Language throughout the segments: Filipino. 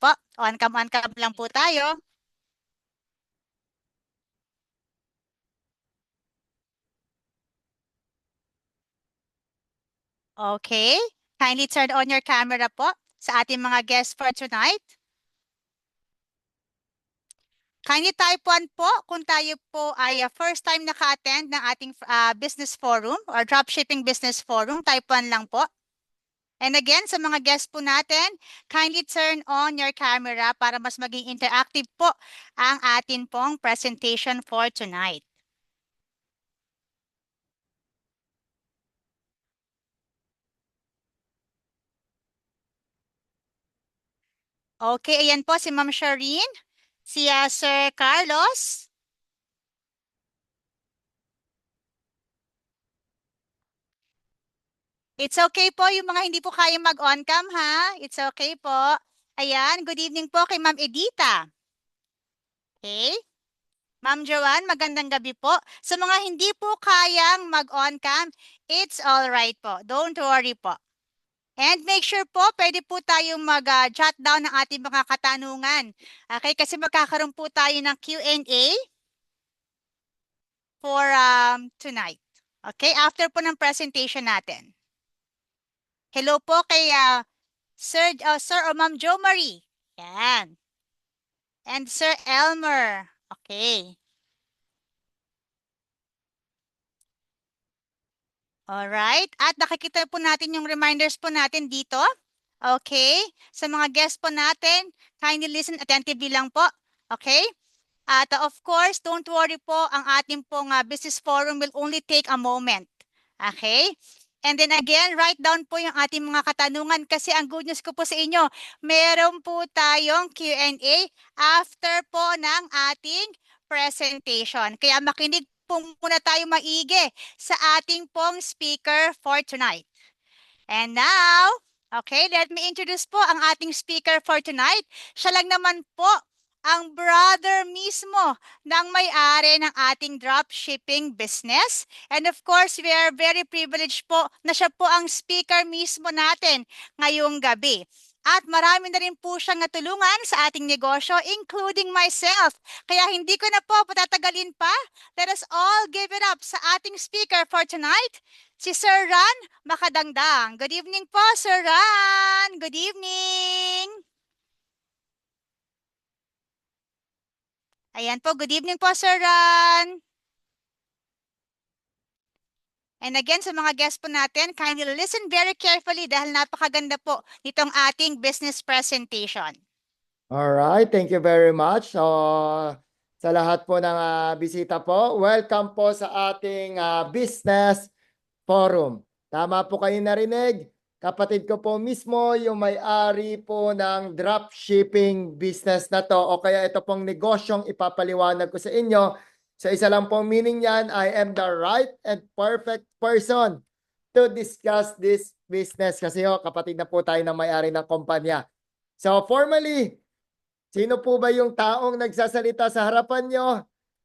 po. On cam lang po tayo. Okay. Kindly turn on your camera po sa ating mga guests for tonight. Kindly type 1 po kung tayo po ay first time naka-attend ng ating business forum or dropshipping business forum. Type 1 lang po. And again, sa mga guests po natin, kindly turn on your camera para mas maging interactive po ang atin pong presentation for tonight. Okay, ayan po si Ma'am Shireen, si Sir Carlos. It's okay po yung mga hindi po kayang mag-on cam ha. It's okay po. Ayan, good evening po kay Ma'am Edita. Okay. Ma'am Joanne, magandang gabi po. Sa mga hindi po kayang mag-on cam, it's all right po. Don't worry po. And make sure po, pwede po tayong mag-jot down ng ating mga katanungan. Okay, kasi magkakaroon po tayo ng Q&A for tonight. Okay, after po ng presentation natin. Hello po kay Sir or Ma'am Jo Marie. Yan. And Sir Elmer. Okay. Alright. At nakikita po natin yung reminders po natin dito. Okay. Sa mga guests po natin, kindly listen attentively lang po. Okay. At of course, don't worry po, ang ating pong business forum will only take a moment. Okay? And then again, write down po yung ating mga katanungan kasi ang good news ko po sa inyo, meron po tayong Q&A after po ng ating presentation. Kaya makinig po muna tayo maigi sa ating pong speaker for tonight. And now, okay, let me introduce po ang ating speaker for tonight. Siya lang naman po ang brother mismo ng may-ari ng ating dropshipping business. And of course, we are very privileged po na siya po ang speaker mismo natin ngayong gabi. At marami na rin po siyang natulungan sa ating negosyo, including myself. Kaya hindi ko na po patatagalin pa. Let us all give it up sa ating speaker for tonight, si Sir Ran Makadangdang. Good evening po, Sir Ran. Good evening. Ayan po, good evening po, Sir Ran. And again, sa mga guests po natin, kindly listen very carefully dahil napakaganda po nitong ating business presentation. Alright, thank you very much. So, sa lahat po ng bisita po, welcome po sa ating business forum. Tama po kayo narinig. Kapatid ko po mismo yung may-ari po ng dropshipping business na to o kaya ito pong negosyong ipapaliwanag ko sa inyo. So isa lang pong meaning yan, I am the right and perfect person to discuss this business kasi kapatid na po tayo ng may-ari ng kumpanya. So formally, sino po ba yung taong nagsasalita sa harapan nyo?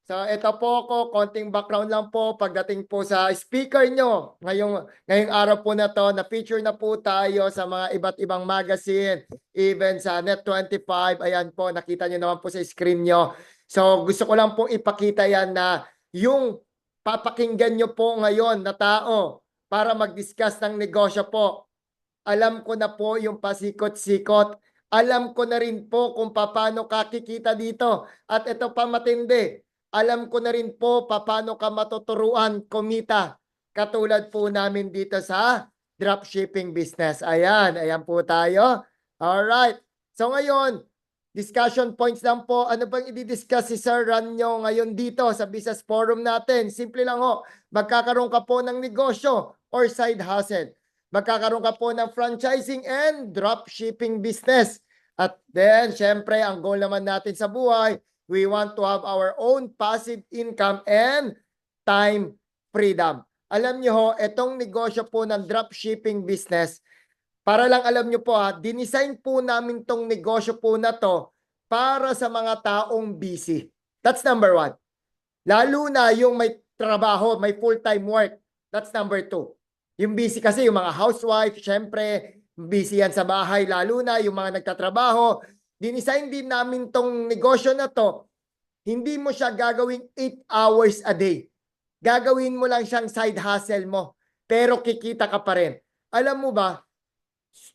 So ito po ako, konting background lang po pagdating po sa speaker nyo. Ngayong araw po na to, na-feature na po tayo sa mga iba't ibang magazine, even sa Net25. Ayan po, nakita nyo naman po sa screen nyo. So gusto ko lang po ipakita yan na yung papakinggan nyo po ngayon na tao para mag-discuss ng negosyo po. Alam ko na po yung pasikot-sikot. Alam ko na rin po kung paano kakikita dito. At ito pa matindi. Alam ko na rin po paano ka matuturuan kumita. Katulad po namin dito sa dropshipping business. Ayan po tayo. Alright. So ngayon, discussion points lang po. Ano bang i-discuss si Sir Ran nyo ngayon dito sa business forum natin? Simple lang ho. Magkakaroon ka po ng negosyo or side hustle. Magkakaroon ka po ng franchising and dropshipping business. At then, syempre, ang goal naman natin sa buhay, we want to have our own passive income and time freedom. Alam nyo ho, itong negosyo po ng dropshipping business, para lang alam nyo po dinesign po namin tong negosyo po na to para sa mga taong busy. That's number one. Lalo na yung may trabaho, may full-time work. That's number two. Yung busy kasi, yung mga housewife, syempre, busy yan sa bahay. Lalo na yung mga nagtatrabaho, dinisign din namin tong negosyo na to, hindi mo siya gagawing 8 hours a day. Gagawin mo lang siyang side hustle mo, pero kikita ka pa rin. Alam mo ba,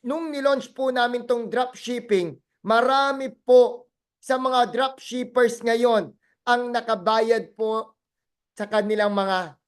nung nilaunch po namin tong dropshipping, marami po sa mga dropshippers ngayon ang nakabayad po sa kanilang mga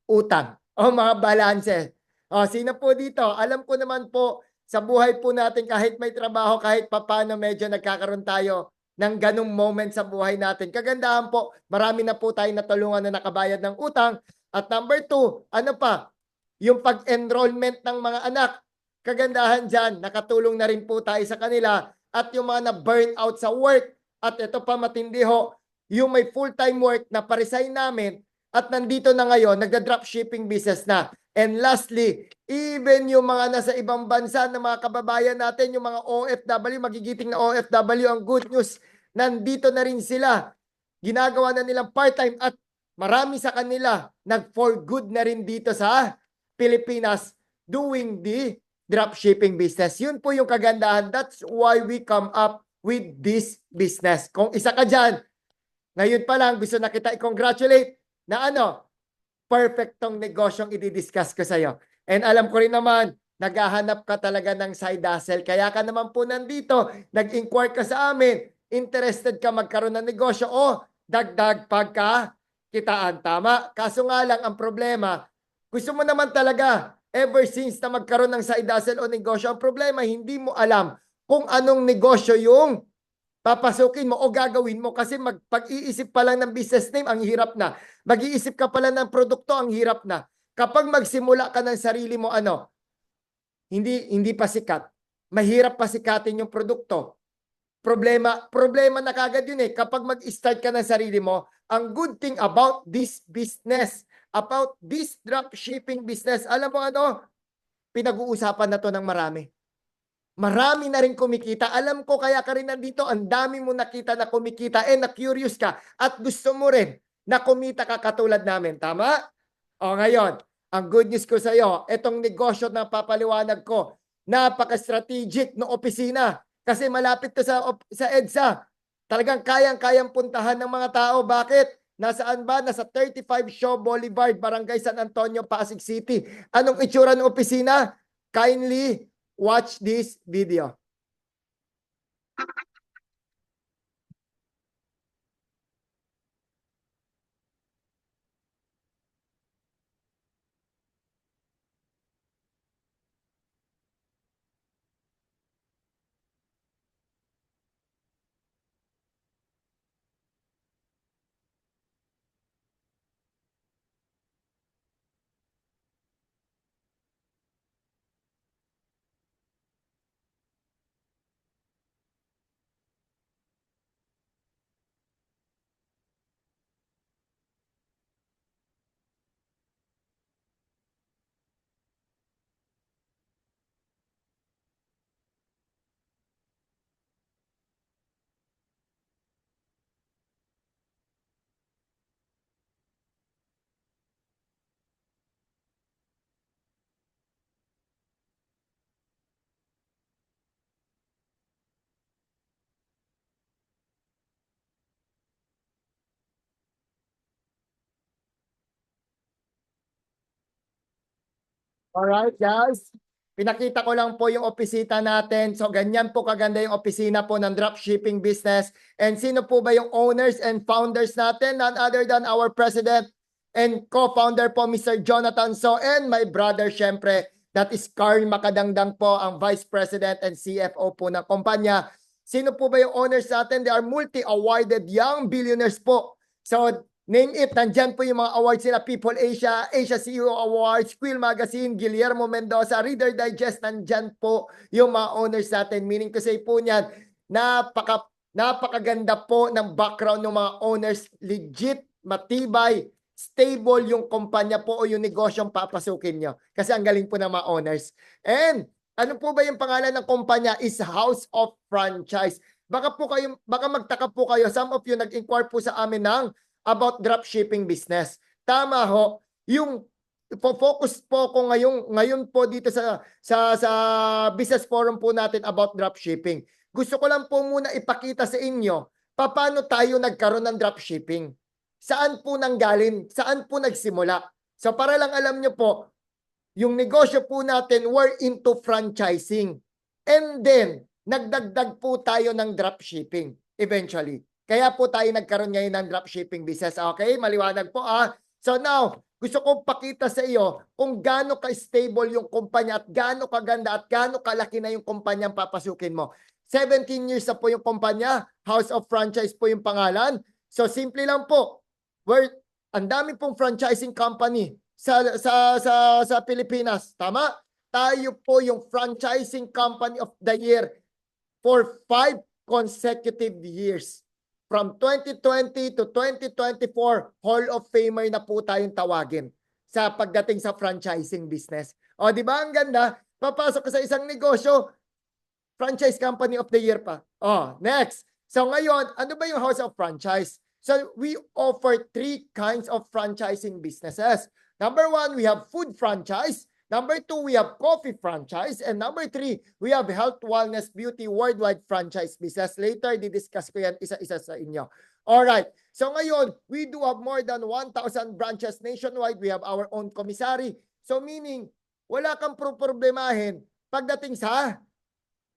utang o mga balances. O, sino po dito? Alam ko naman po sa buhay po natin kahit may trabaho, kahit papano medyo nagkakaroon tayo ng ganong moment sa buhay natin. Kagandahan po, marami na po tayo natulungan na nakabayad ng utang. At number 2, ano pa? Yung pag-enrollment ng mga anak. Kagandahan dyan, nakatulong na rin po tayo sa kanila. At yung mga na-burn out sa work. At ito pa matindi ho, yung may full-time work na pa-resign namin at nandito na ngayon, nagda-dropshipping business na. And lastly, even yung mga nasa ibang bansa na mga kababayan natin, yung mga OFW, magigiting na OFW, ang good news, nandito na rin sila. Ginagawa na nilang part-time at marami sa kanila nag-for good na rin dito sa Pilipinas doing the dropshipping business. Yun po yung kagandahan. That's why we come up with this business. Kung isa ka dyan, ngayon pa lang gusto na kita i-congratulate na perfectong negosyong i-discuss ko sa'yo. And alam ko rin naman, naghahanap ka talaga ng side hustle. Kaya ka naman po nandito, nag-inquire ka sa amin, interested ka magkaroon ng negosyo o dagdag pagkakitaan. Tama? Kaso nga lang ang problema, gusto mo naman talaga, ever since na magkaroon ng side hustle o negosyo, ang problema, hindi mo alam kung anong negosyo yung papasukin mo o gagawin mo kasi pag-iisip pa lang ng business name, ang hirap na. Mag-iisip ka pala ng produkto, ang hirap na. Kapag magsimula ka ng sarili mo, hindi pa sikat. Mahirap pa sikatin yung produkto. Problema na kagad yun eh. Kapag mag-start ka ng sarili mo, ang good thing about this business, about this dropshipping business, alam mo pinag-uusapan na to ng marami. Marami na rin kumikita. Alam ko kaya ka rin nandito, ang dami mo nakita na kumikita na-curious ka at gusto mo rin na kumita ka katulad namin. Tama? O ngayon, ang good news ko sa iyo, itong negosyo na papaliwanag ko, napaka-strategic ng opisina kasi malapit to sa EDSA. Talagang kayang-kayang puntahan ng mga tao. Bakit? Nasaan ba? Nasa 35 Shaw Boulevard, Barangay San Antonio, Pasig City. Anong itsura ng opisina? Kindly watch this video. Alright, guys. Pinakita ko lang po yung opisina natin. So, ganyan po kaganda yung opisina po ng dropshipping business. And sino po ba yung owners and founders natin? None other than our president and co-founder po, Mr. Jonathan So, and my brother, syempre, that is Carl Makadangdang po, ang vice president and CFO po ng kumpanya. Sino po ba yung owners natin? They are multi-awarded young billionaires po. So, name it, nandyan po yung mga awards nila, People Asia, Asia CEO Awards, Quill Magazine, Guillermo Mendoza, Reader Digest, nandyan po yung mga owners natin. Meaning to say po niyan, napakaganda po ng background ng mga owners, legit, matibay, stable yung kumpanya po o yung negosyong papasukin nyo. Kasi ang galing po ng mga owners. And ano po ba yung pangalan ng kumpanya? Is House of Franchise. Baka magtaka po kayo, some of you nag-inquire po sa amin ng about dropshipping business. Tama ho, yung focus po ko ngayon po dito sa business forum po natin about dropshipping. gusto ko lang po muna ipakita sa inyo paano tayo nagkaroon ng dropshipping. Saan po nanggaling? Saan po nagsimula? So para lang alam nyo po, yung negosyo po natin, we're into franchising. And then, nagdagdag po tayo ng dropshipping eventually. Kaya po tayo nagkaroon ngayon ng dropshipping business. Okay? Maliwanag po ah. So now, gusto kong pakita sa iyo kung gaano ka-stable yung kumpanya at gaano kaganda at gaano kalaki na yung kumpanya ang papasukin mo. 17 years na po yung kumpanya, House of Franchise po yung pangalan. So simple lang po. Ang dami pong franchising company sa Pilipinas. Tama? Tayo po yung franchising company of the year for 5 consecutive years. From 2020 to 2024, Hall of Famer na po tayong tawagin sa pagdating sa franchising business. O, di ba ang ganda? Papasok ka sa isang negosyo, franchise company of the year pa. Oh, next. So ngayon, ano ba yung House of Franchise? So we offer 3 kinds of franchising businesses. Number 1, we have food franchise. Number 2, we have coffee franchise. And number 3, we have health, wellness, beauty, worldwide franchise business. Later, didiscuss ko yan isa-isa sa inyo. Alright. So ngayon, we do have more than 1,000 branches nationwide. We have our own commissary. So meaning, wala kang problemahin pagdating sa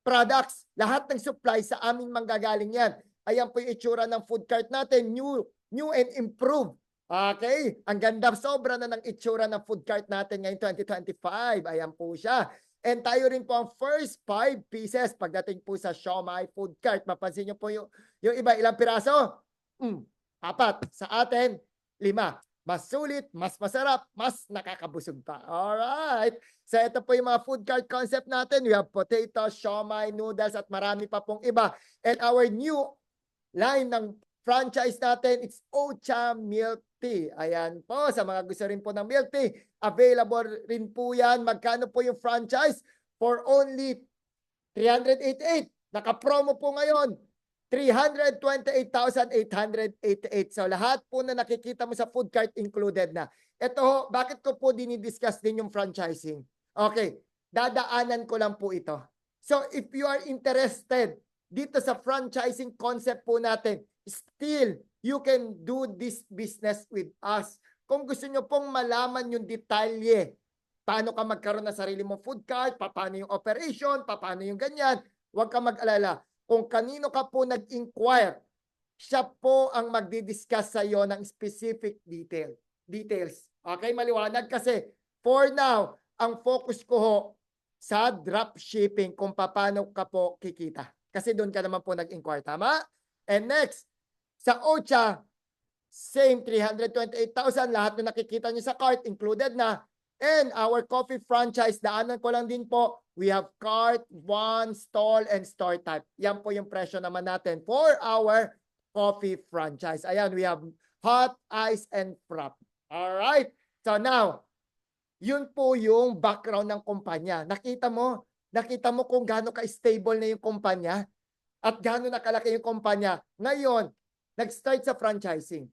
products, lahat ng supply sa aming manggagaling yan. Ayan po yung itsura ng food cart natin, new and improved. Okay? Ang ganda, sobra na ng itsura ng food cart natin ngayong 2025. Ayan po siya. And tayo rin po ang first 5 pieces pagdating po sa Siomai food cart. Mapansin nyo po yung iba, ilang piraso? 4. Sa atin, 5. Mas sulit, mas masarap, mas nakakabusog pa. Alright. So ito po yung mga food cart concept natin. We have potato, siomai, noodles, at marami pa pong iba. And our new line ng franchise natin, it's Ocha Milk Tea. Ayan po, sa mga gusto rin po ng milk tea, available rin po yan. Magkano po yung franchise? For only 388. Naka-promo po ngayon. 328,888. So lahat po na nakikita mo sa food cart included na. Ito, bakit ko po dinidiscuss din yung franchising? Okay, dadaanan ko lang po ito. So if you are interested dito sa franchising concept po natin, still, you can do this business with us. Kung gusto nyo pong malaman yung detalye, paano ka magkaroon ng sarili mong food cart, paano yung operation, paano yung ganyan, huwag ka mag-alala. Kung kanino ka po nag-inquire, siya po ang magdi-discuss sa iyo ng specific details. Okay, maliwanag kasi for now, ang focus ko ho sa dropshipping kung paano ka po kikita. Kasi doon ka naman po nag-inquire, tama? And next, sa Ocha, same 328,000, lahat na nakikita niyo sa cart included na. And our coffee franchise, daanan ko lang din po, we have cart, one, stall, and store type. Yan po yung presyo naman natin for our coffee franchise. Ayan, we have hot, ice, and frap. Alright? So now, yun po yung background ng kumpanya. Nakita mo kung gaano ka-stable na yung kumpanya at gaano nakalaki yung kumpanya. Ngayon, nag-start sa franchising.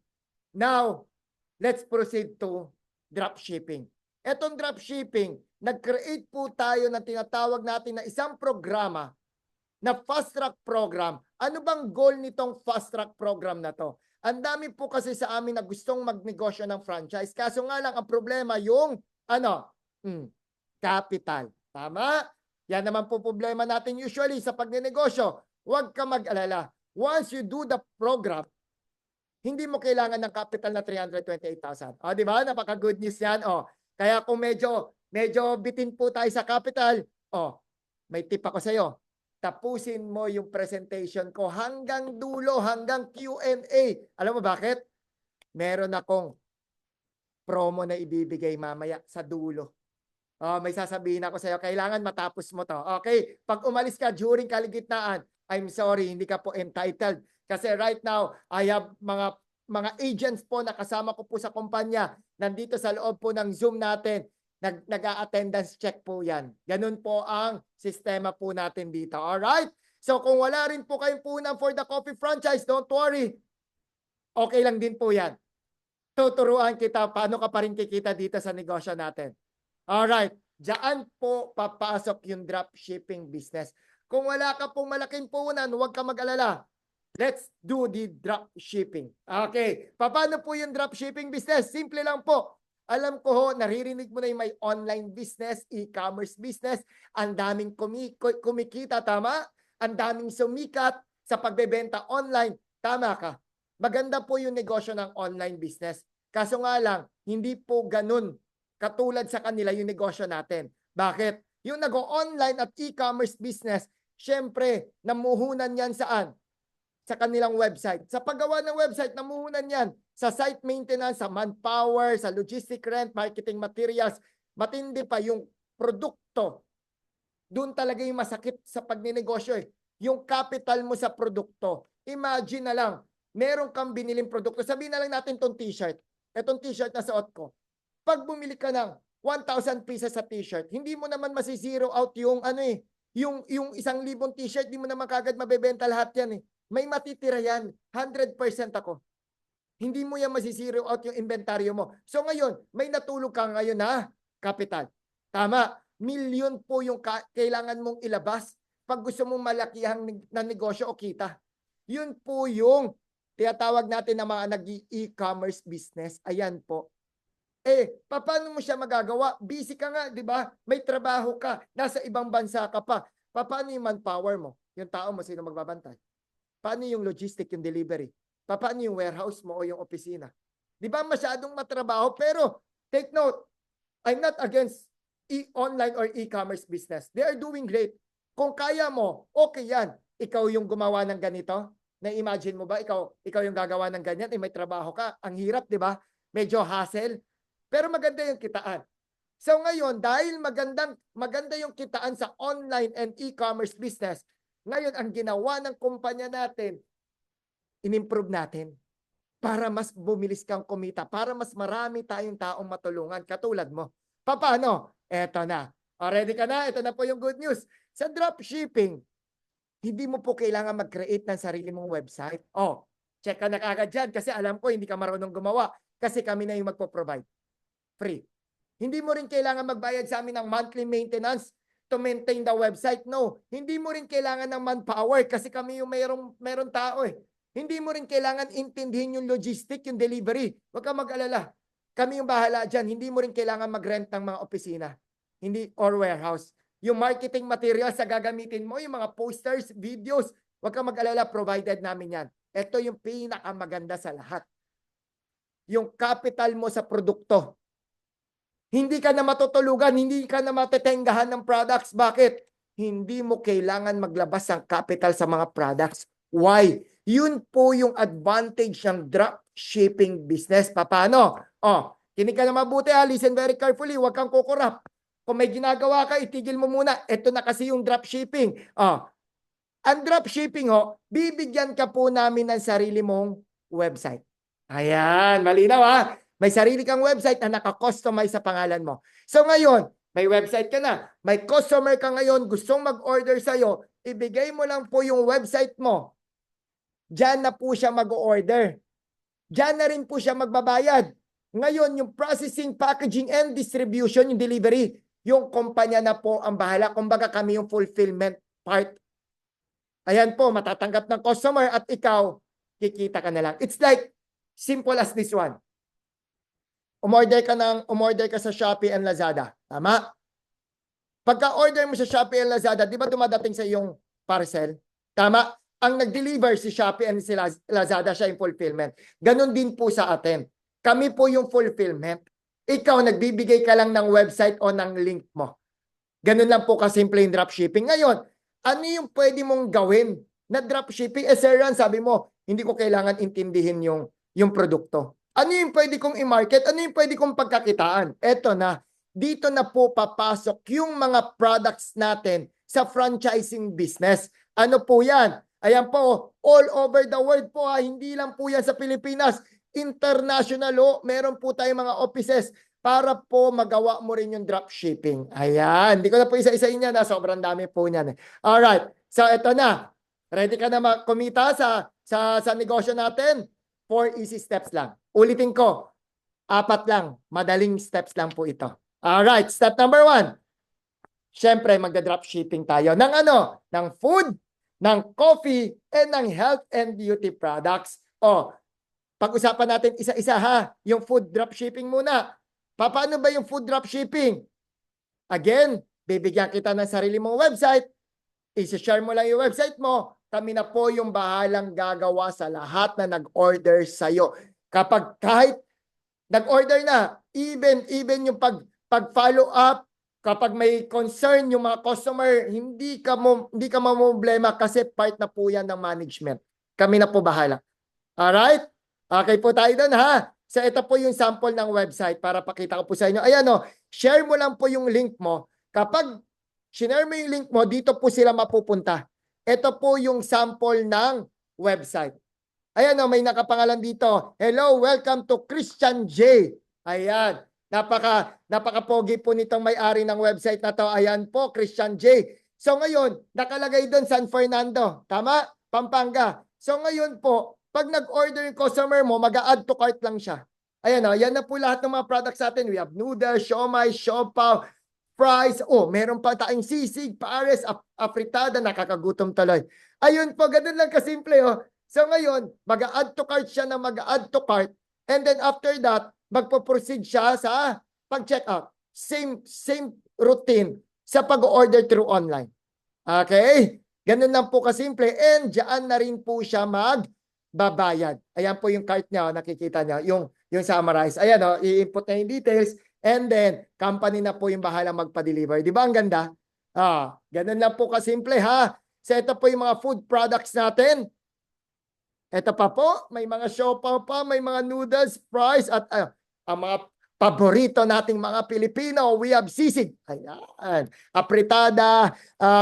Now, let's proceed to dropshipping. Etong dropshipping, nag-create po tayo ng tinatawag natin na isang programa na fast track program. Ano bang goal nitong fast track program na to? Ang dami po kasi sa amin na gustong magnegosyo ng franchise. Kaso nga lang ang problema yung capital. Tama? Yan naman po problema natin usually sa pagnenegosyo. Huwag ka mag-alala. Once you do the program, hindi mo kailangan ng capital na 328,000. O, di ba? Napaka-good news yan. O, kaya kung medyo bitin po tayo sa capital, may tip ako sa iyo. Tapusin mo yung presentation ko hanggang dulo, hanggang Q&A. Alam mo bakit? Meron akong promo na ibibigay mamaya sa dulo. May sasabihin ako sa iyo, kailangan matapos mo to. Okay, pag umalis ka during kaligitnaan, I'm sorry, hindi ka po entitled. Kasi right now, I have mga agents po na kasama ko po sa kumpanya. Nandito sa loob po ng Zoom natin. Nag-a-attendance check po yan. Ganun po ang sistema po natin dito. Alright? So kung wala rin po kayong punan for the coffee franchise, don't worry. Okay lang din po yan. Tuturuan kita paano ka pa rin kikita dito sa negosyo natin. Alright. Diyan po papasok yung dropshipping business. Kung wala ka pong malaking puhunan, huwag ka mag-alala. Let's do the drop shipping. Okay. Paano po yung drop shipping business? Simple lang po. Alam ko ho, naririnig mo na yung may online business, e-commerce business, ang daming kumikita, tama? Ang daming sumikat sa pagbebenta online, tama ka. Maganda po yung negosyo ng online business. Kaso nga lang, hindi po ganun katulad sa kanila yung negosyo natin. Bakit? Yung nag-online at e-commerce business, syempre, namuhunan yan saan? Sa kanilang website. Sa paggawa ng website, namuhunan yan sa site maintenance, sa manpower, sa logistic rent, marketing materials. Matindi pa yung produkto. Doon talaga yung masakit sa pagninegosyo eh. Yung capital mo sa produkto. Imagine na lang, meron kang biniling produkto. Sabihin na lang natin tong t-shirt. Etong t-shirt na suot ko. Pag bumili ka ng 1,000 pieces sa t-shirt, hindi mo naman masizero out yung yung 1,000 t-shirt, hindi mo naman kagad mabebenta lahat yan eh. May matitira yan. 100% ako. Hindi mo yan masisiro out yung inventaryo mo. So ngayon, may natulog ka ngayon na capital. Tama. Milyon po yung kailangan mong ilabas pag gusto mong malakihang na negosyo o kita. Yun po yung tinatawag natin na mga nag-e-commerce business. Ayan po. Paano mo siya magagawa? Busy ka nga, di ba? May trabaho ka. Nasa ibang bansa ka pa. Paano yung manpower mo? Yung tao mo, sino magbabantay? Paano yung logistic, yung delivery? Paano yung warehouse mo o yung opisina? Di ba masyadong matrabaho? Pero take note, I'm not against online or e-commerce business. They are doing great. Kung kaya mo, okay yan. Ikaw yung gumawa ng ganito. Na-imagine mo ba, ikaw yung gagawa ng ganyan, may trabaho ka. Ang hirap, di ba? Medyo hassle. Pero maganda yung kitaan. So ngayon, dahil maganda yung kitaan sa online and e-commerce business, ngayon, ang ginawa ng kumpanya natin, in-improve natin para mas bumilis kang kumita, para mas marami tayong taong matulungan, katulad mo. Paano? Eto na. Ready ka na? Ito na po yung good news. Sa dropshipping, hindi mo po kailangan mag-create ng sarili mong website. Check ka na kagad dyan kasi alam ko hindi ka marunong gumawa kasi kami na yung magpo-provide. Free. Hindi mo rin kailangan magbayad sa amin ng monthly maintenance to maintain the website. No, hindi mo rin kailangan ng manpower kasi kami yung mayroong tao eh. Hindi mo rin kailangan intindihin yung logistic, yung delivery. Huwag kang mag-alala. Kami yung bahala dyan. Hindi mo rin kailangan mag-rent ng mga opisina. Hindi, or warehouse. Yung marketing materials sa gagamitin mo, yung mga posters, videos, huwag kang mag-alala, provided namin yan. Ito yung pinakamaganda sa lahat. Yung capital mo sa produkto. Hindi ka na matutulugan, hindi ka na matetenggahan ng products. Bakit? Hindi mo kailangan maglabas ng capital sa mga products. Why? Yun po yung advantage ng drop shipping business. Paano? Kinig ka na mabuti ha. Listen very carefully. Huwag kang kukurap. Kung may ginagawa ka, itigil mo muna. Ito na kasi yung drop shipping. Ang drop shipping bibigyan ka po namin ng sarili mong website. Ayan, malinaw ha. May sarili kang website na naka-customize sa pangalan mo. So ngayon, may website ka na. May customer ka ngayon, gustong mag-order sa'yo. Ibigay mo lang po yung website mo. Diyan na po siya mag-order. Diyan na rin po siya magbabayad. Ngayon, yung processing, packaging, and distribution, yung delivery, yung kumpanya na po ang bahala. Kumbaga kami yung fulfillment part. Ayan po, matatanggap ng customer at ikaw, kikita ka na lang. It's like, simple as this one. Umorder ka sa Shopee and Lazada. Tama? Pagka-order mo sa Shopee and Lazada, di ba dumadating sa iyong parcel? Tama? Ang nag-deliver si Shopee and si Lazada, siya yung fulfillment. Ganon din po sa atin. Kami po yung fulfillment. Ikaw, nagbibigay ka lang ng website o ng link mo. Ganon lang po kasimple yung dropshipping. Ngayon, ano yung pwede mong gawin na dropshipping? Sir Ran, sabi mo, hindi ko kailangan intindihin yung produkto. Ano yung pwede kong i-market? Ano yung pwede kong pagkakitaan? Eto na, dito na po papasok yung mga products natin sa franchising business. Ano po yan? Ayan po, all over the world po hindi lang po yan sa Pilipinas. International meron po tayong mga offices para po magawa mo rin yung dropshipping. Ayan, hindi ko na po isa-isahin yan. Sobrang dami po niyan. Alright, so eto na. Ready ka na kumita sa negosyo natin? 4 easy steps lang. Ulitin ko, 4 lang. Madaling steps lang po ito. Alright, step number 1. syempre magda-dropshipping tayo ng ano? Ng food, ng coffee, and ng health and beauty products. O, pag-usapan natin isa-isa ha. Yung food dropshipping muna. Paano ba yung food dropshipping? Again, bibigyan kita ng sarili mong website. I-share mo lang yung website mo. Kami na po yung bahalang gagawa sa lahat na nag-order sa'yo. Kapag kahit nag-order na, even yung pag-follow up, kapag may concern yung mga customer, hindi ka mamumblema kasi part na po yan ng management. Kami na po bahala. Alright? Okay po tayo doon ha. So ito po yung sample ng website para pakita ko po sa inyo. Ayan o, share mo lang po yung link mo. Kapag share mo yung link mo, dito po sila mapupunta. Ito po yung sample ng website. Ayan o, may nakapangalan dito. Hello, welcome to Christian J. Ayan. Napaka-pogi po nitong may-ari ng website na to. Ayan po, Christian J. So ngayon, nakalagay doon San Fernando. Tama? Pampanga. So ngayon po, pag nag-order yung customer mo, mag-add to cart lang siya. Ayan o, yan na po lahat ng mga products natin. We have noodles, siomai, siopaw, fries. Oh, meron pa tayong sisig, pares, afritada, nakakagutom tuloy. Ayun po, ganun lang kasimple oh. So ngayon, mag-add to cart siya na mag-add to cart. And then after that, magpo-proceed siya sa pag-check out. Same routine sa pag-order through online. Okay? Ganun lang po kasimple. And dyan na rin po siya magbabayad. Ayan po yung cart niya. Nakikita niya. Yung summarize. Ayan o. I-input na yung details. And then, company na po yung bahala magpa-deliver. Di ba ang ganda? Ganun lang po kasimple ha. So ito po yung mga food products natin. Ito pa po, may mga siopaw pa, may mga noodles, fries, at ang mga paborito nating mga Pilipino, we have sisig. Ayan. Apritada,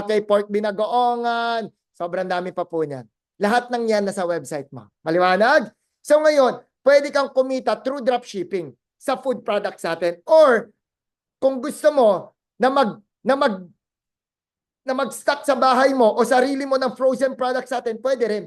kay pork binagoongan, sobrang dami pa po niyan. Lahat ng yan nasa website mo. Maliwanag? So ngayon, pwede kang kumita through dropshipping sa food products natin. Or, kung gusto mo na mag-stock sa bahay mo o sarili mo ng frozen products natin, pwede rin.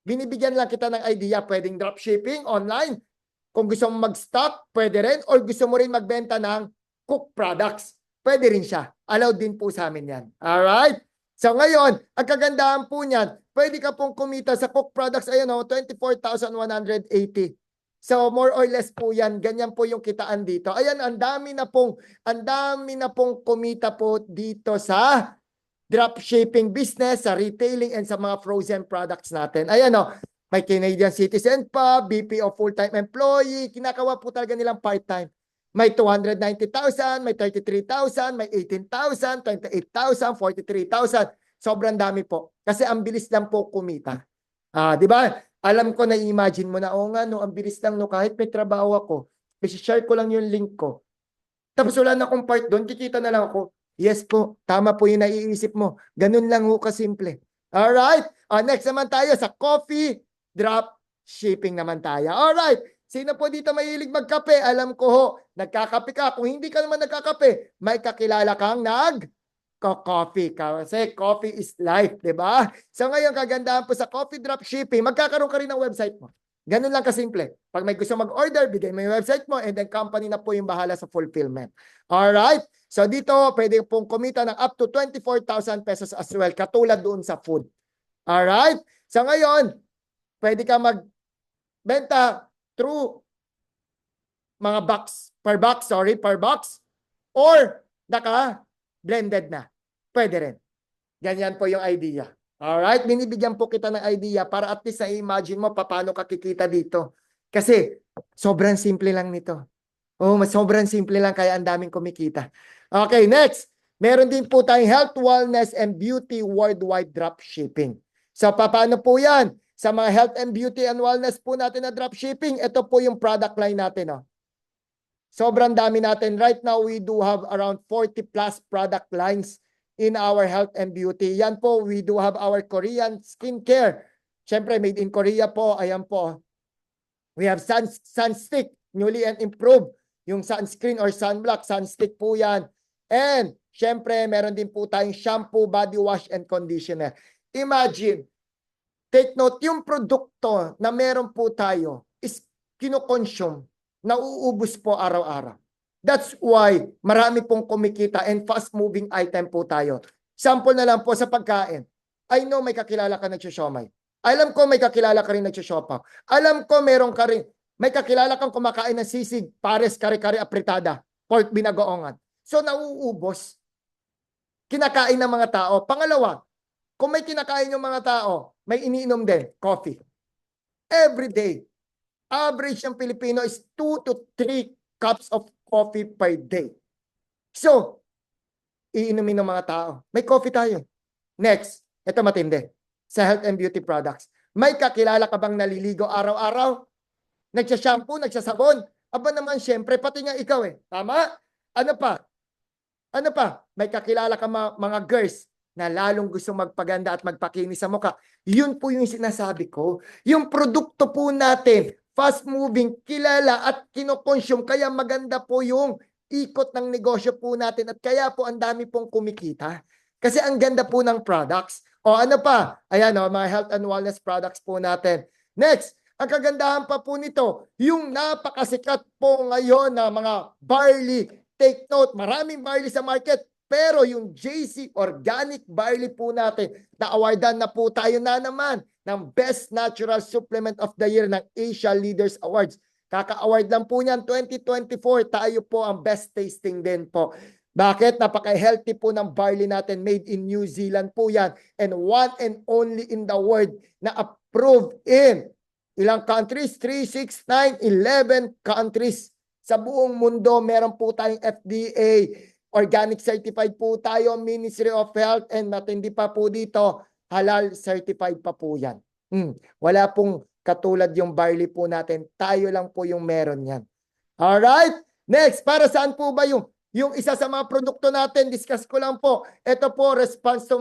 Binibigyan lang kita ng idea, pwedeng dropshipping online. Kung gusto mo mag-stock, pwede rin. Or gusto mo rin magbenta ng cook products, pwede rin siya. Allowed din po sa amin yan. Alright? So ngayon, ang kagandahan po niyan, pwede ka pong kumita sa cook products, ayan o, 24,180. So more or less po yan, ganyan po yung kitaan dito. Ayan, ang dami na pong kumita po dito sa dropshipping business, sa retailing, and sa mga frozen products natin. Ayan o, may Canadian citizen pa, BPO full-time employee, kinakawa po talaga nilang part-time. May 290,000, may 33,000, may 18,000, 28,000, 43,000. Sobrang dami po. Kasi ang bilis lang po kumita. Di ba? Alam ko na imagine mo na, nga no, ang bilis lang no, kahit may trabaho ako, i-share ko lang yung link ko. Tapos wala na akong part doon, kikita na lang ako. Yes po, tama po yung naiisip mo. Ganun lang ho kasimple. Alright, next naman tayo sa coffee drop shipping naman tayo. Alright, sino po dito mahilig magkape? Alam ko ho, nagkakape ka. Kung hindi ka naman nagkakape, may kakilala kang nag-coffee ka. Kasi coffee is life, di ba? So ngayon, kagandahan po sa coffee drop shipping, magkakaroon ka rin ng website mo. Ganun lang kasimple. Pag may gusto mag-order, bigay mo yung website mo and then company na po yung bahala sa fulfillment. Alright? So dito, pwede pong kumita ng up to 24,000 pesos as well, katulad doon sa food. Alright? So ngayon, pwede ka magbenta through mga per box, or naka-blended na. Pwede rin. Ganyan po yung idea. Alright, binibigyan po kita ng idea para at least na-imagine mo paano ka kikita dito. Kasi sobrang simple lang nito. Sobrang simple lang kaya ang daming kumikita. Okay, next. Meron din po tayong health, wellness, and beauty worldwide drop shipping. So paano po yan? Sa mga health and beauty and wellness po natin na drop shipping, ito po yung product line natin. Sobrang dami natin. Right now, we do have around 40 plus product lines in our health and beauty. Yan po, we do have our Korean skincare. Siyempre, made in Korea po. Ayan po. We have sunstick, newly and improved. Yung sunscreen or sunblock, sunstick po yan. And, siyempre, meron din po tayong shampoo, body wash, and conditioner. Imagine, take note, yung produkto na meron po tayo is kinoconsume, nauubos po araw-araw. That's why marami pong kumikita and fast-moving item po tayo. Sample na lang po sa pagkain. I know may kakilala ka nagsisiomay. Alam ko may kakilala ka rin nagsisiopaw. Alam ko meron ka rin, may kakilala kang kumakain ng sisig, pares, kare-kare, apritada, pork binagoongan. So nauubos. Kinakain ng mga tao. Pangalawa, kung may kinakain yung mga tao, may iniinom din, coffee. Every day. Average ng Pilipino is 2 to 3 cups of coffee per day. So, iinumin ng mga tao. May coffee tayo. Next, ito matindi. Sa health and beauty products. May kakilala ka bang naliligo araw-araw? Nagsashampoo, nagsasabon? Aba naman, syempre, pati nga ikaw eh. Tama? Ano pa? Ano pa? May kakilala ka mga girls na lalong gusto magpaganda at magpakinis sa mukha. Yun po yung sinasabi ko. Yung produkto po natin, fast-moving, kilala at kinokonsume. Kaya maganda po yung ikot ng negosyo po natin at kaya po ang dami pong kumikita. Kasi ang ganda po ng products. O ano pa? Ayan o, mga health and wellness products po natin. Next, ang kagandahan pa po nito, yung napakasikat po ngayon na mga barley. Take note, maraming barley sa market. Pero yung JC Organic Barley po natin, na-awardan na po tayo na naman ng Best Natural Supplement of the Year ng Asia Leaders Awards. Kaka-award lang po niyan 2024. Tayo po ang best tasting din po. Bakit? Napaka-healthy po ng barley natin. Made in New Zealand po yan. And one and only in the world na approved in ilang countries? 3, 6, 9, 11 countries. Sa buong mundo, meron po tayong FDA. Organic certified po tayo, Ministry of Health, and matindi pa po dito, halal certified pa po yan. Wala pong katulad yung barley po natin. Tayo lang po yung meron yan. Alright? Next, para saan po ba yung isa sa mga produkto natin? Discuss ko lang po. Ito po, response to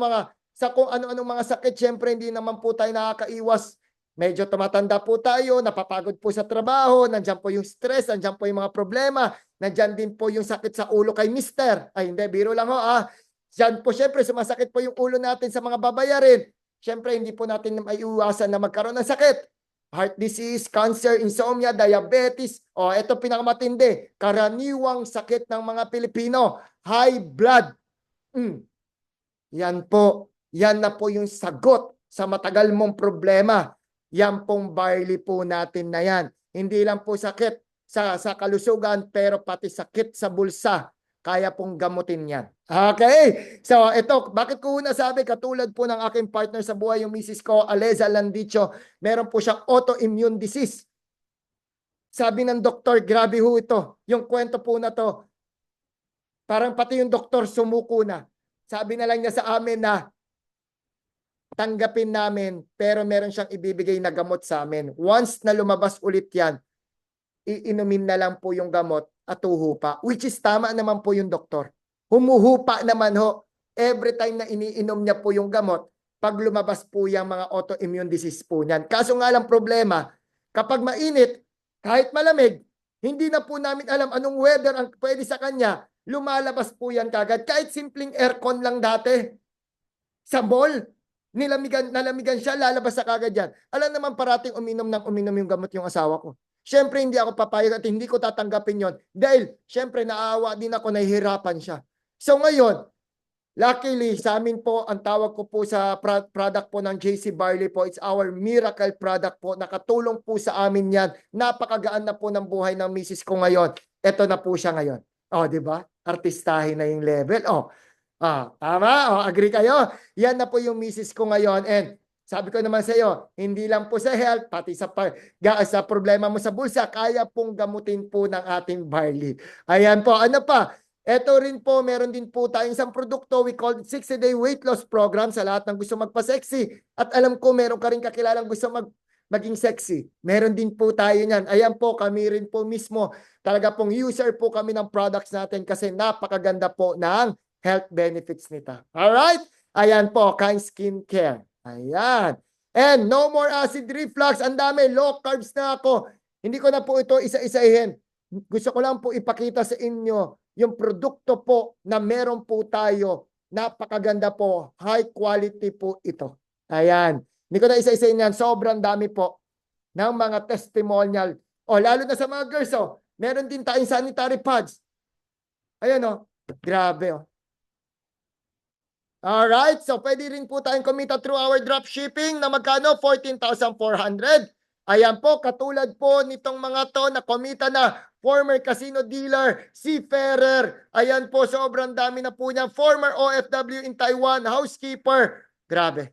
sa kung ano-anong mga sakit. Siyempre, hindi naman po tayo nakakaiwas. Medyo tumatanda po tayo, napapagod po sa trabaho, nandiyan po yung stress, nandiyan po yung mga problema, nandiyan din po yung sakit sa ulo kay mister. Ay hindi, biro lang ho ah. Diyan po syempre sumasakit po yung ulo natin sa mga babayarin. Syempre hindi po natin maiiwasan na magkaroon ng sakit. Heart disease, cancer, insomnia, diabetes. O ito pinakamatindi, karaniwang sakit ng mga Pilipino, high blood. Yan po, yan na po yung sagot sa matagal mong problema. Yan pong barley po natin na yan. Hindi lang po sakit sa kalusugan, pero pati sakit sa bulsa. Kaya pong gamutin yan. Okay? So, ito, bakit ko nasabi, katulad po ng aking partner sa buhay, yung misis ko, Aleza Landicho, meron po siyang autoimmune disease. Sabi ng doktor, grabe ho ito. Yung kwento po na to, parang pati yung doktor sumuko na. Sabi na lang niya sa amin na, tanggapin namin, pero meron siyang ibibigay na gamot sa amin. Once na lumabas ulit yan, iinumin na lang po yung gamot at huhupa. Which is tama naman po yung doktor. Humuhupa naman ho. Every time na iniinom niya po yung gamot, pag lumabas po yung mga autoimmune disease po niyan. Kaso nga lang problema, kapag mainit, kahit malamig, hindi na po namin alam anong weather ang pwede sa kanya, lumalabas po yan kagad. Kahit simpleng aircon lang dati, sa mall, nalamigan siya, lalabas sa kagad yan. Alam naman parating uminom yung gamot yung asawa ko. Siyempre hindi ako papayag at hindi ko tatanggapin yon dahil siyempre naawa din ako, nahihirapan siya. So ngayon, luckily sa amin po, ang tawag ko po sa product po ng JC Barley po, it's our miracle product po. Nakatulong po sa amin yan. Napakagaan na po ng buhay ng misis ko ngayon. Ito na po siya ngayon. Oh, di ba? Artistahin na yung level. Oh, tama? Oh, agree kayo? Yan na po yung misis ko ngayon. And sabi ko naman sa iyo, hindi lang po sa health, pati sa problema mo sa bulsa, kaya pong gamutin po ng ating barley. Ayan po. Ano pa? Ito rin po, meron din po tayong isang produkto, we call it 60-day weight loss program sa lahat ng gusto magpa-sexy. At alam ko, meron ka rin kakilalang gusto maging sexy. Meron din po tayo niyan. Ayan po, kami rin po mismo. Talaga pong user po kami ng products natin kasi napakaganda po ng health benefits nito. Alright? Ayan po, Kind Skincare. Ayan. And no more acid reflux. Ang dami, low carbs na ako. Hindi ko na po ito isa-isahin. Gusto ko lang po ipakita sa inyo yung produkto po na meron po tayo. Napakaganda po. High quality po ito. Ayan. Hindi ko na isa-isahin yan. Sobrang dami po ng mga testimonial. O lalo na sa mga girls. Meron din tayong sanitary pads. Ayan o. Grabe o. Alright, so pwede rin po tayong kumita through our dropshipping na magkano? 14,400. Ayan po, katulad po nitong mga to na kumita na former casino dealer, seafarer. Ayan po, sobrang dami na po niya. Former OFW in Taiwan, housekeeper. Grabe,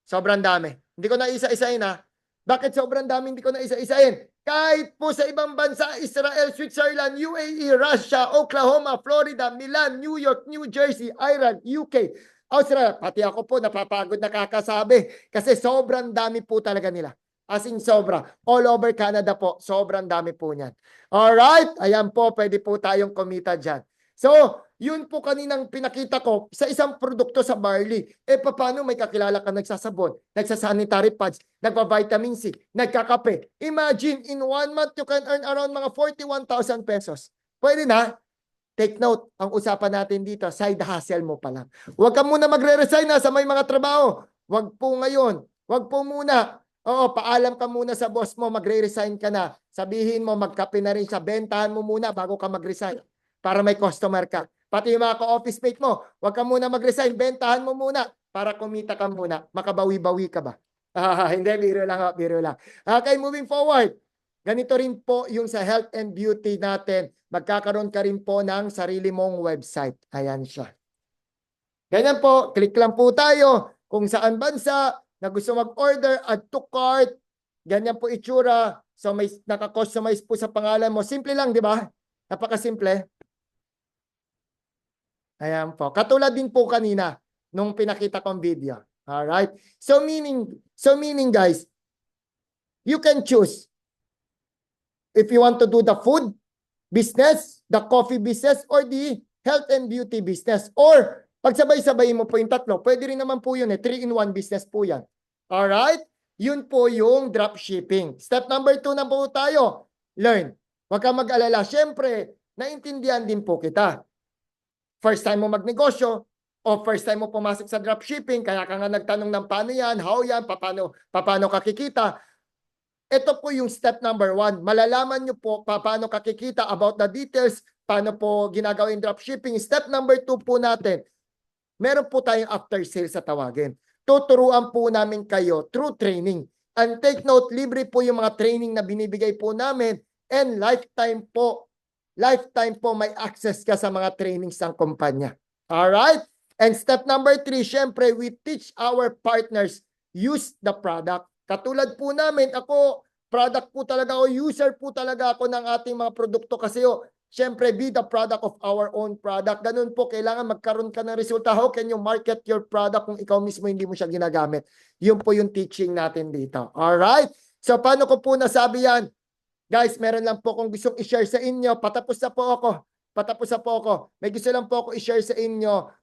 sobrang dami. Hindi ko na isa-isahin ha. Bakit sobrang dami hindi ko na isa-isahin? Kahit po sa ibang bansa, Israel, Switzerland, UAE, Russia, Oklahoma, Florida, Milan, New York, New Jersey, Ireland, UK, Australia, pati ako po napapagod na kakasabi kasi sobrang dami po talaga nila. As in sobra. All over Canada po, sobrang dami po niyan. Alright, ayan po, pwede po tayong kumita dyan. So, yun po kaninang pinakita ko sa isang produkto sa barley. Paano may kakilala ka nagsasabon, nagsasanitary pads, nagpa-vitamin C, nagkakape. Imagine, in 1 month, you can earn around mga 41,000 pesos. Pwede na? Take note, ang usapan natin dito, side hustle mo pa lang. Huwag ka muna magre-resign na sa may mga trabaho. Huwag po ngayon. Huwag po muna. Oo, paalam ka muna sa boss mo, magre-resign ka na. Sabihin mo, magkape na rin siya. Bentahan mo muna bago ka mag-resign para may customer ka. Pati yung mga ka-office mate mo, huwag ka muna mag-resign. Bentahan mo muna para kumita ka muna. Makabawi-bawi ka ba? Hindi, biro lang. Biro lang. Okay, moving forward. Ganito rin po yung sa health and beauty natin. Magkakaroon ka rin po ng sarili mong website. Ayan siya. Ganyan po, click lang po tayo kung saan bansa na gusto mag-order, add to cart. Ganyan po itsura. So may naka-customize po sa pangalan mo. Simple lang, di ba? Napakasimple. Ayan po. Katulad din po kanina nung pinakita kong video. Alright? So meaning guys, you can choose if you want to do the food business, the coffee business, or the health and beauty business. Or, pagsabay-sabay mo po yung tatlo, pwede rin naman po yun 3-in-1 business po yan. Alright? Yun po yung dropshipping. Step number 2 na po tayo. Learn. Huwag kang mag-alala. Siyempre, naintindihan din po kita. First time mo magnegosyo, o first time mo pumasok sa dropshipping, kaya ka nga nagtanong ng paano yan, how yan, paano ka kikita. Ito po yung step number 1. Malalaman nyo po paano kakikita about the details, paano po ginagawa yung dropshipping. Step number 2 po natin, meron po tayong after sales sa tawagin. Tuturuan po namin kayo through training. And take note, libre po yung mga training na binibigay po namin and lifetime po may access ka sa mga trainings ng kumpanya. Alright? And step number 3, syempre, we teach our partners use the product. Katulad po namin, ako, product po talaga ako, user po talaga ako ng ating mga produkto kasi syempre, be the product of our own product. Ganun po, kailangan magkaroon ka ng resulta. How can you market your product kung ikaw mismo hindi mo siya ginagamit? Yun po yung teaching natin dito. Alright? So, paano ko po nasabi yan? Guys, meron lang po kung gustong i-share sa inyo. Patapos na po ako. May gusto lang po ako i-share sa inyo.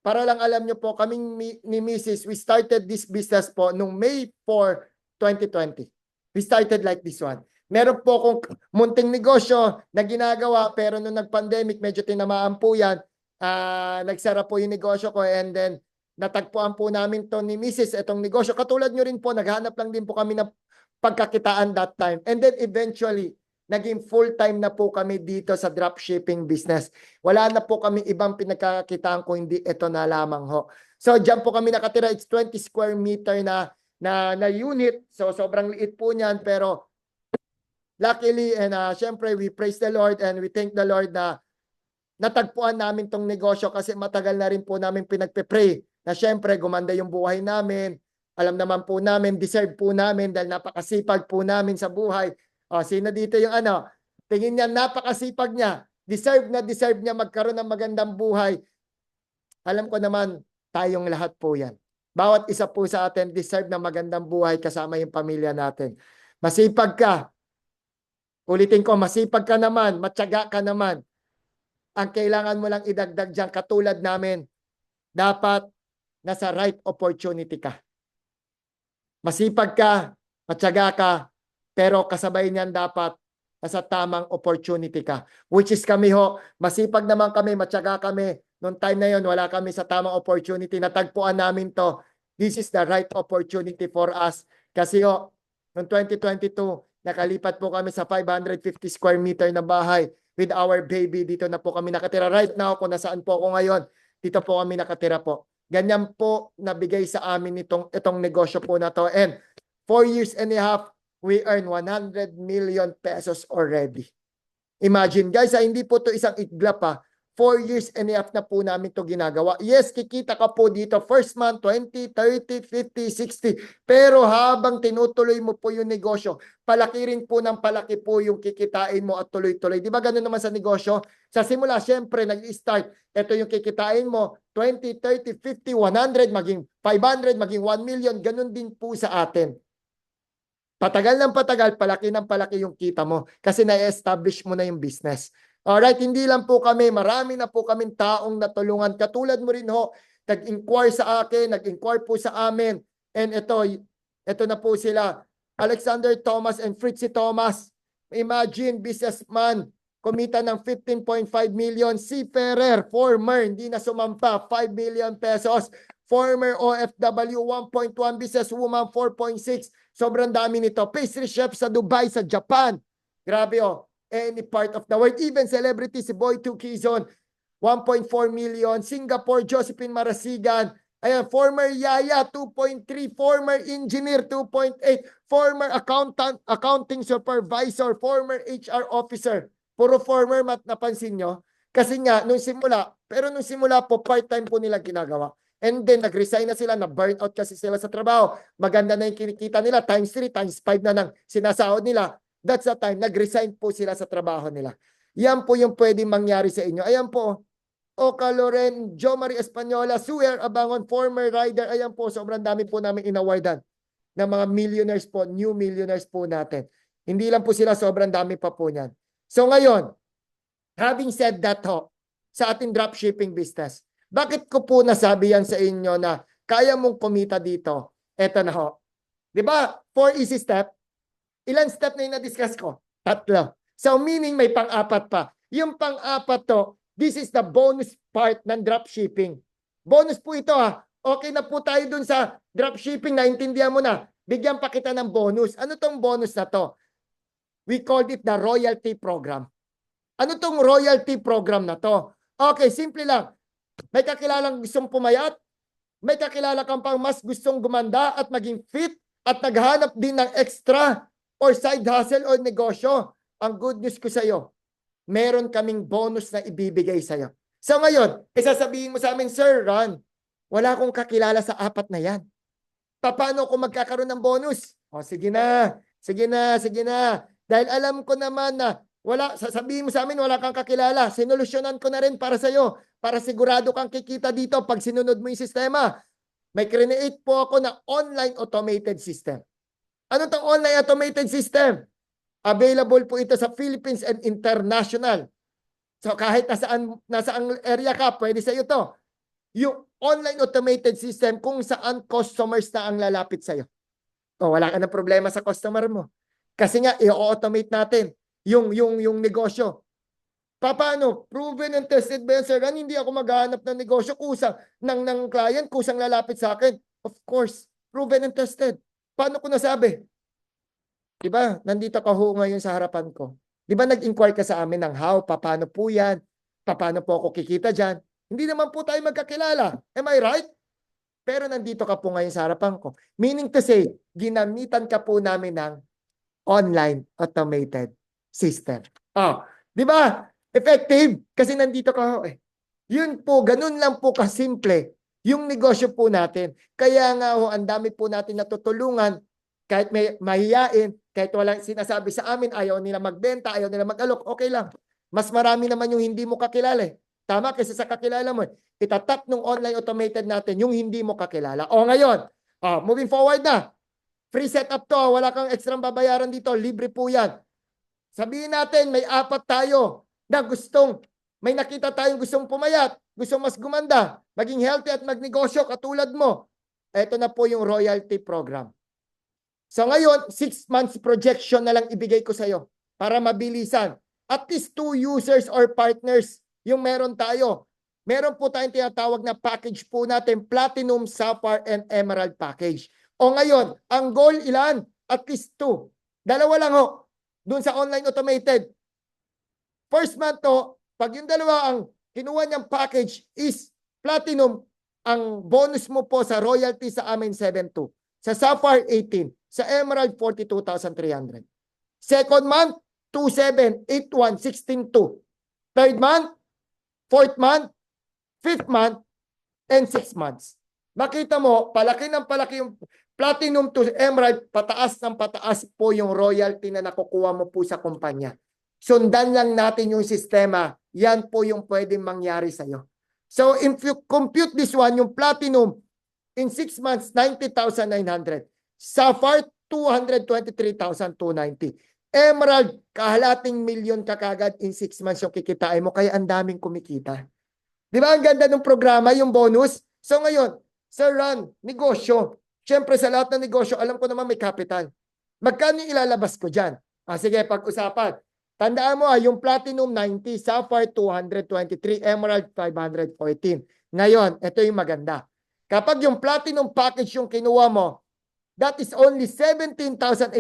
Para lang alam nyo po, kaming ni Mrs., we started this business po nung May 4, 2020. We started like this one. Meron po akong munting negosyo na ginagawa, pero nung nag-pandemic, medyo tinamaan po yan. Nagsara po yung negosyo ko and then natagpuan po namin to ni Mrs. itong negosyo. Katulad nyo rin po, naghanap lang din po kami ng pagkakitaan that time. And then eventually, naging full-time na po kami dito sa dropshipping business. Wala na po kami ibang pinagkakitaan kung hindi ito na lamang ho. So, dyan po kami nakatira. It's 20 square meter na unit. So, sobrang liit po niyan. Pero, luckily, and syempre, we praise the Lord and we thank the Lord na natagpuan namin tong negosyo kasi matagal na rin po namin pinagpe-pray na syempre, gumanda yung buhay namin. Alam naman po namin, deserve po namin dahil napakasipag po namin sa buhay. Sino dito yung tingin niya napakasipag niya, deserve niya magkaroon ng magandang buhay. Alam ko naman, tayong lahat po yan. Bawat isa po sa atin deserve na magandang buhay kasama yung pamilya natin. Masipag ka. Ulitin ko, masipag ka naman, matyaga ka naman. Ang kailangan mo lang idagdag dyan, katulad namin, dapat nasa right opportunity ka. Masipag ka, matyaga ka, pero kasabay niyan dapat nasa tamang opportunity ka. Which is kami ho, masipag naman kami, matyaga kami. Noong time na yon wala kami sa tamang opportunity. Natagpuan namin to. This is the right opportunity for us. Kasi noong 2022, nakalipat po kami sa 550 square meter na bahay. with our baby. Dito na po kami nakatira. Right now, kung nasaan po ako ngayon, dito po kami nakatira po. Ganyan po nabigay sa amin itong negosyo po na to. And 4 years and a half, we earn 100 million pesos already. Imagine guys, hindi po to isang iglap pa. 4 years and a half na po namin to ginagawa. Yes, kikita ka po dito. First month, 20, 30, 50, 60. Pero habang tinutuloy mo po yung negosyo, palaki rin po ng palaki po yung kikitain mo at tuloy-tuloy. Di ba ganun naman sa negosyo? Sa simula, syempre, nag-start. Ito yung kikitain mo, 20, 30, 50, 100, maging 500, maging 1 million. Ganun din po sa atin. Patagal ng patagal, palaki ng palaki yung kita mo kasi na-establish mo na yung business. Alright, hindi lang po kami, marami na po kaming taong natulungan. Katulad mo rin ho, nag-inquire sa akin, nag-inquire po sa amin. And ito na po sila, Alexander Thomas and Fritzy Thomas. Imagine, businessman, kumita ng 15.5 million. Si Ferrer, former, hindi na sumampa, 5 million pesos. Former OFW, 1.1, businesswoman, 4.6. Sobrang dami nito. Pastry chef sa Dubai, sa Japan. Grabe oh. Any part of the world. Even celebrity, si Boy 2 Quezon, 1.4 million. Singapore, Josephine Marasigan. Ayan, former Yaya, 2.3. Former engineer, 2.8. Former accounting supervisor. Former HR officer. Puro former, napansin nyo? Kasi nga, nung simula po, part-time po nila ginagawa. And then, nag-resign na sila, na-burnout kasi sila sa trabaho. Maganda na yung kinikita nila, times 3, times 5 na ng sinasahod nila. That's the time, nag-resign po sila sa trabaho nila. Yan po yung pwedeng mangyari sa inyo. Ayan po, Oka Loren, Jo Marie Española, Suer Abangon, former rider. Ayan po, sobrang dami po namin inawardan ng mga millionaires po, new millionaires po natin. Hindi lang po sila, sobrang dami pa po niyan. So ngayon, having said that ho, sa ating dropshipping business, bakit ko po nasabi yan sa inyo na kaya mong kumita dito? Eto na ho. Di ba? 4 easy step. Ilan step na yung na-discuss ko? 3. So meaning may pang-apat pa. Yung pang-apat to, this is the bonus part ng dropshipping. Bonus po ito ha. Okay na po tayo dun sa dropshipping, naintindihan mo na. Bigyan pa kita ng bonus. Ano tong bonus na to? We called it the royalty program. Ano tong royalty program na to? Okay, simple lang. May kakilalang gustong pumayat, may kakilala kang pang mas gustong gumanda at maging fit at naghanap din ng extra or side hustle or negosyo. Ang good news ko sa iyo, meron kaming bonus na ibibigay sa iyo. So ngayon, isasabihin mo sa amin, Sir Ron, wala akong kakilala sa 4 na yan. Paano ako magkakaroon ng bonus? O sige na, sige na, sige na. Dahil alam ko naman na sasabihin mo sa amin, wala kang kakilala. Sinolusyonan ko na rin para sa iyo. Para sigurado kang kikita dito pag sinunod mo yung sistema. May create po ako na online automated system. Ano itong online automated system? Available po ito sa Philippines and international. So kahit nasaan area ka, pwede sa iyo to. Yung online automated system kung saan customers na ang lalapit sa iyo. O wala ka na problema sa customer mo. Kasi nga i-automate natin yung negosyo. Paano? Proven and tested ba yan, sir? Hindi ako maghahanap ng negosyo kusang ng client, kusang lalapit sa akin. Of course, proven and tested. Paano ko nasabi? Diba? Nandito ka ho ngayon sa harapan ko. Diba nag-inquire ka sa amin ng how, paano po yan, paano po ako kikita dyan. Hindi naman po tayo magkakilala. Am I right? Pero nandito ka po ngayon sa harapan ko. Meaning to say, ginamitan ka po namin ng online automated system. Oh, di ba? Effective kasi nandito ka ho eh. Yun po, ganun lang po kasimple yung negosyo po natin. Kaya nga ho, ang dami po natin natutulungan kahit may mahiyain, kahit walang sinasabi sa amin, ayaw nila magbenta, ayaw nila mag-alok, okay lang. Mas marami naman yung hindi mo kakilala eh. Tama, kasi sa kakilala mo, itatap nung online automated natin yung hindi mo kakilala. O ngayon, moving forward na. Free setup to, wala kang extra babayaran dito, libre po yan. Sabihin natin, may 4 tayo na may nakita tayong gustong pumayat, gustong mas gumanda, maging healthy at magnegosyo katulad mo. Ito na po yung royalty program. So ngayon, 6 months projection na lang ibigay ko sa iyo para mabilisan. At least 2 users or partners yung meron tayo. Meron po tayong tinatawag na package po natin, Platinum, Sapphire, and Emerald package. O ngayon, ang goal ilan? At least 2. 2 lang ho. Doon sa online automated. First month to, pag yung dalawa ang kinuha niyang package is platinum, ang bonus mo po sa royalty sa amin 7.2. Sa Sapphire 18, sa Emerald 42,300. Second month 2.7, 8.1, 16.2. Third month, fourth month, fifth month, and 6 months. Makita mo, palaki ng palaki yung platinum to emerald, pataas ng pataas po yung royalty na nakukuha mo po sa kumpanya. Sundan lang natin yung sistema. Yan po yung pwedeng mangyari sa'yo. So if you compute this one, yung platinum, in 6 months, 90,900. Sapphire, 223,290. Emerald, kahalating milyon ka kagad in 6 months yung kikitain mo. Kaya ang daming kumikita. Di ba ang ganda ng programa, yung bonus? So ngayon, Sir Ron, negosyo. Siyempre sa lahat ng negosyo, alam ko naman may capital. Magkano yung ilalabas ko dyan? Sige, pag-usapan. Tandaan mo, yung Platinum 90, Sapphire 223, Emerald 514. Ngayon, ito yung maganda. Kapag yung Platinum package yung kinuha mo, that is only 17,888.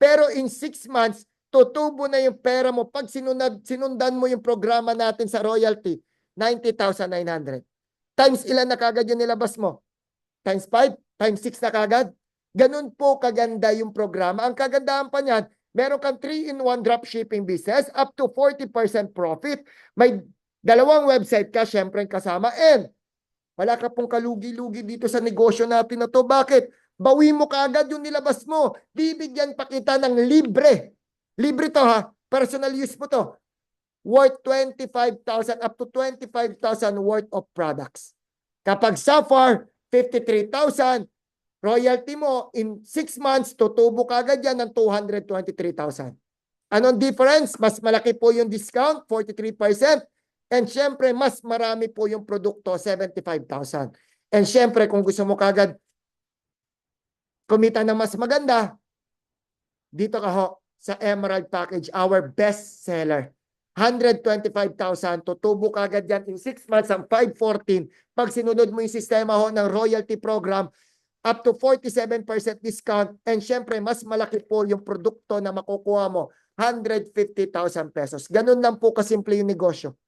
Pero in 6 months, tutubo na yung pera mo pag sinundan mo yung programa natin sa royalty, 90,900. Times ilan na kagad yung nilabas mo? Times 5? Times 6 na kagad? Ganun po kaganda yung programa. Ang kagandahan pa niyan, meron kang 3-in-1 dropshipping business, up to 40% profit. May dalawang website ka, syempre kasama. And wala ka pong kalugi-lugi dito sa negosyo natin na to. Bakit? Bawi mo kaagad yung nilabas mo. Bibigyan pa kita ng libre. Libre to ha. Personal use mo to. Worth 25,000 up to 25,000 worth of products. Kapag Sapphire, 53,000. Royalty mo, in 6 months, tutubo kaagad yan ng 223,000. Anong difference? Mas malaki po yung discount, 43%. And syempre, mas marami po yung produkto, 75,000. And syempre, kung gusto mo kagad kumita ng mas maganda, dito ka ho sa Emerald Package, our best seller. 125,000, tutubo kagad yan in 6 months ang 514. Pag sinunod mo yung sistema ho ng royalty program, up to 47% discount. And syempre, mas malaki po yung produkto na makukuha mo, 150,000 pesos. Ganun lang po kasimple yung negosyo.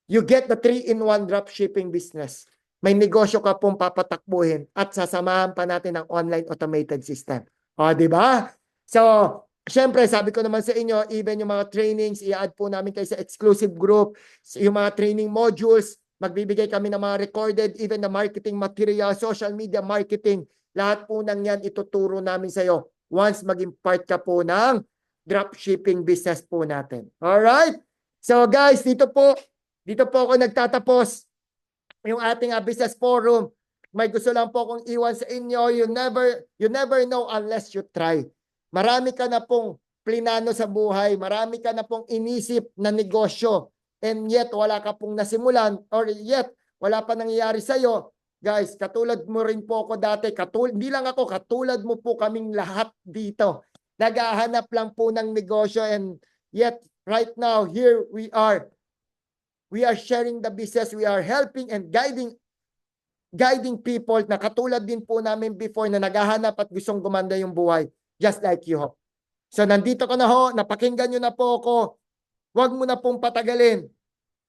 You get the 3-in-1 dropshipping business. May negosyo ka pong papatakbuhin at sasamahan pa natin ng online automated system. O, di ba? So, syempre, sabi ko naman sa inyo, even yung mga trainings, i-add po namin kayo sa exclusive group, yung mga training modules, magbibigay kami ng mga recorded, even the marketing material, social media marketing, lahat po ng yan ituturo namin sa iyo once maging part ka po ng dropshipping business po natin. Alright? So guys, dito po ako nagtatapos yung ating business forum. May gusto lang po akong iwan sa inyo. You never know unless you try. Marami ka na pong plinano sa buhay. Marami ka na pong inisip na negosyo. And yet, wala ka pong nasimulan or yet, wala pa nangyayari sa'yo. Guys, katulad mo rin po ako dati. Hindi lang ako, katulad mo po kaming lahat dito. Naghahanap lang po ng negosyo and yet, right now, here we are. We are sharing the business. We are helping and guiding people na katulad din po namin before na naghahanap at gustong gumanda yung buhay. Just like you ho. So nandito ko na ho, napakinggan nyo na po ako. Huwag mo na pong patagalin.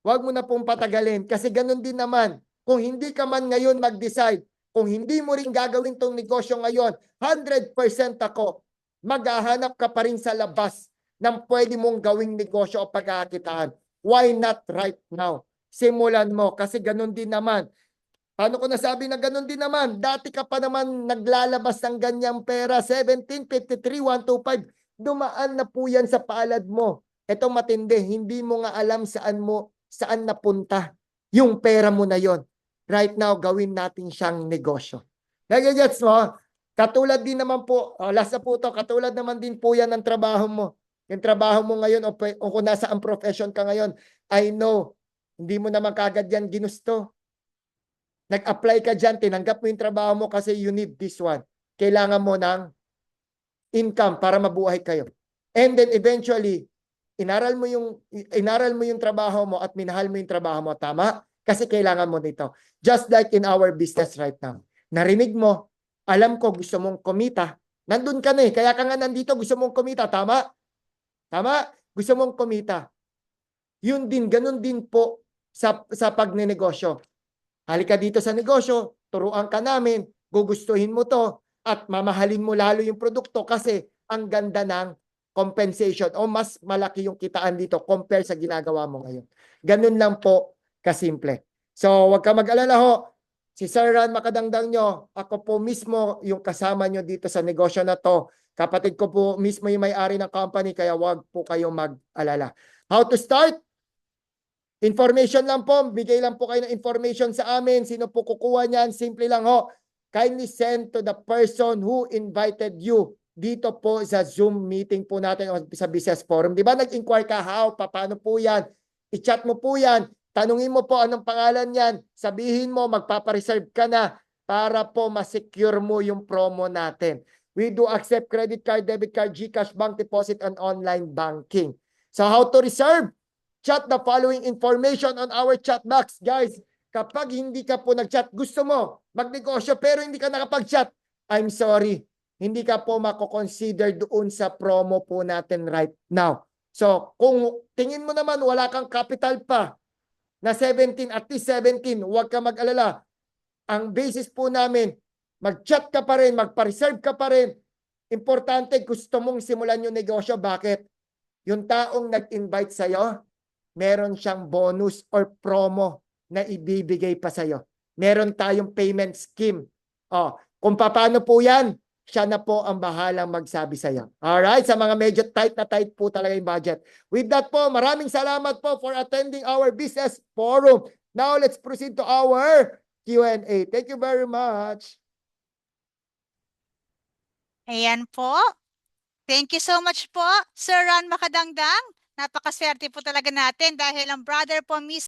Huwag mo na pong patagalin. Kasi ganun din naman. Kung hindi ka man ngayon mag-decide, kung hindi mo rin gagawin tong negosyo ngayon, 100% ako, maghahanap ka pa rin sa labas ng pwede mong gawing negosyo o pagkakakitaan. Why not right now? Simulan mo. Kasi ganun din naman. Paano ko nasabi na ganun din naman? Dati ka pa naman naglalabas ng ganyang pera. 1753, 125. Dumaan na po yan sa palad mo. Ito matindi, hindi mo nga alam saan napunta yung pera mo na yon. Right now, gawin natin siyang negosyo. Nagigets mo? Katulad din naman po, last na po to, katulad naman din po yan ng trabaho mo. Yung trabaho mo ngayon o kung nasa ang profession ka ngayon, I know, hindi mo naman kagad yan ginusto. Nag-apply ka dyan, tinanggap mo yung trabaho mo kasi you need this one. Kailangan mo ng income para mabuhay kayo. And then eventually, inaral mo yung trabaho mo at minahal mo yung trabaho mo, tama? Kasi kailangan mo nito. Just like in our business right now. Narinig mo, alam ko gusto mong kumita. Nandun ka na eh, kaya ka nga nandito gusto mong kumita, tama? Tama? gusto mong kumita. Yun din, ganun din po sa pagnenegosyo. Halika dito sa negosyo, turuan ka namin, gugustuhin mo to, at mamahalin mo lalo yung produkto kasi ang ganda ng compensation o mas malaki yung kitaan dito compare sa ginagawa mo ngayon. Ganun lang po kasimple. So, wag ka mag-alala ho. Si Sir Ran makadangdang nyo, ako po mismo yung kasama nyo dito sa negosyo na to. Kapatid ko po mismo yung may-ari ng company, kaya wag po kayong mag-alala. How to start? Information lang po, bigay lang po kayo ng information sa amin. Sino po kukuha niyan? Simple lang ho. Kindly send to the person who invited you dito po sa Zoom meeting po natin o sa business forum. Di ba nag-inquire ka, how, paano po yan? I-chat mo po yan. Tanungin mo po anong pangalan yan. Sabihin mo, magpapareserve ka na para po ma-secure mo yung promo natin. We do accept credit card, debit card, GCash, bank deposit, and online banking. So how to reserve? Chat the following information on our chat box. Guys, kapag hindi ka po nag-chat, gusto mo magnegosyo pero hindi ka nakapag-chat, I'm sorry. Hindi ka po mako-consider doon sa promo po natin right now. So, kung tingin mo naman wala kang capital pa na 17, at least 17, huwag ka mag-alala. Ang basis po namin, mag-chat ka pa rin, magpa-reserve ka pa rin. Importante, gusto mong simulan yung negosyo. Bakit? Yung taong nag-invite sa'yo, meron siyang bonus or promo na ibibigay pa sa'yo. Meron tayong payment scheme. Kung paano po yan, siya na po ang bahalang magsabi sa'yo. Alright? Sa mga medyo tight na tight po talaga yung budget. With that po, maraming salamat po for attending our business forum. Now, let's proceed to our Q&A. Thank you very much. Ayan po. Thank you so much po, Sir Ron Makadangdang. Napakaswerte po talaga natin dahil ang brother po mismo